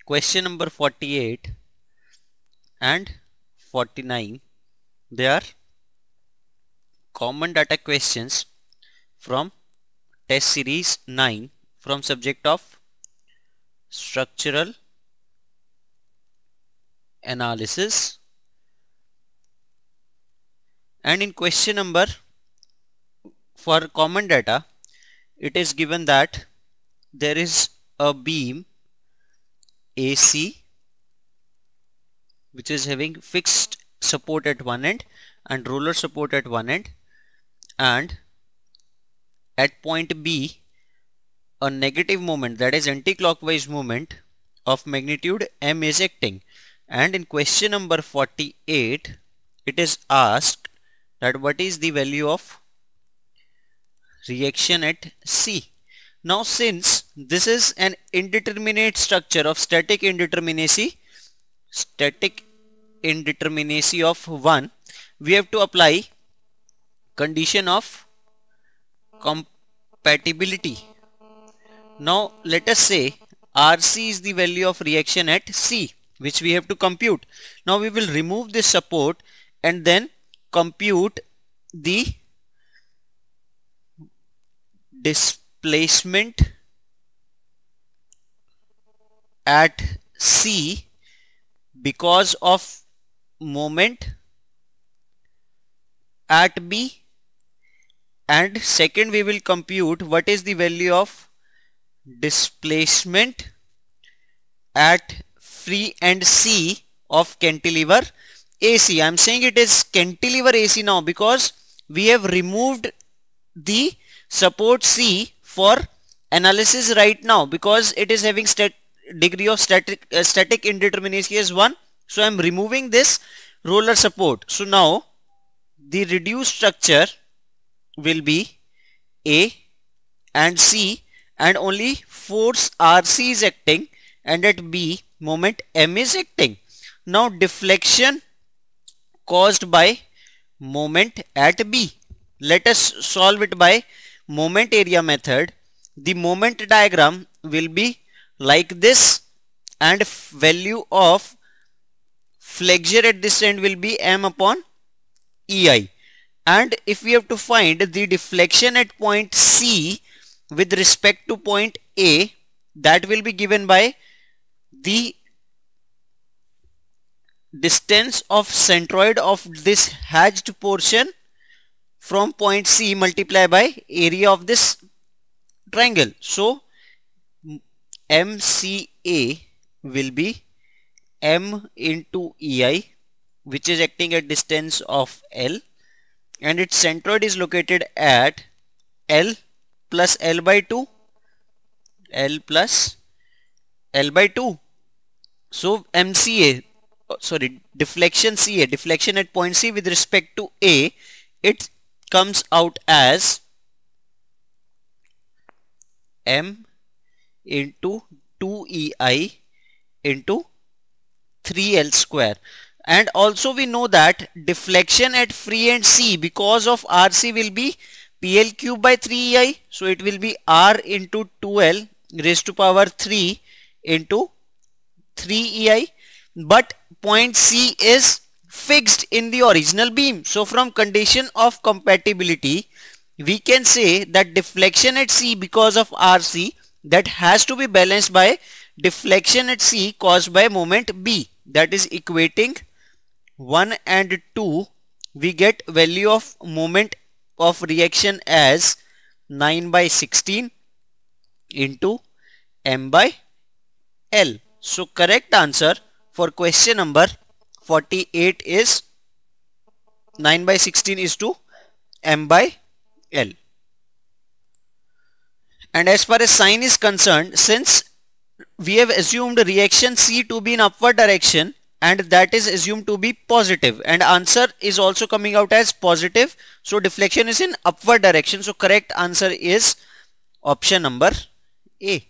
question number 48 and 49, they are common data questions from test series 9 from subject of structural analysis. And in question number for common data, it is given that there is a beam AC which is having fixed support at one end and roller support at one end, and at point B a negative moment, that is anti-clockwise movement of magnitude m is acting. And in question number 48 it is asked that what is the value of reaction at C. Now since this is an indeterminate structure of static indeterminacy of 1, we have to apply condition of compatibility. Now let us say RC is the value of reaction at C, which we have to compute. Now we will remove this support and then compute the displacement at C because of moment at B, and second we will compute what is the value of displacement at free end C of cantilever AC. I am saying it is cantilever AC now because we have removed the support C for analysis right now, because it is having degree of static indeterminacy as 1. So I am removing this roller support. So now the reduced structure will be A and C, and only force RC is acting, and at B moment M is acting. Now deflection caused by moment at B, let us solve it by moment area method. The moment diagram will be like this, and value of flexure at this end will be M upon EI. And if we have to find the deflection at point C with respect to point A, that will be given by the distance of centroid of this hatched portion from point C multiplied by area of this triangle. So MCA will be M into EI, which is acting at distance of L, and its centroid is located at L plus L by 2, L plus L by 2. So MCA, deflection CA, deflection at point C with respect to A, it comes out as M into 2EI into 3L square. And also we know that deflection at free end C because of RC will be PL cube by 3EI. So it will be R into 2L raised to power 3 into 3EI. But point C is fixed in the original beam. So from condition of compatibility, we can say that deflection at C because of RC, that has to be balanced by deflection at C caused by moment B. That is equating 1 and 2. We get value of moment of reaction as 9 by 16 into M by L. So correct answer for question number 48 is 9 by 16 is to M by L. And as far as sign is concerned, since we have assumed reaction C to be in upward direction, and that is assumed to be positive, and answer is also coming out as positive, so deflection is in upward direction. So correct answer is option number A.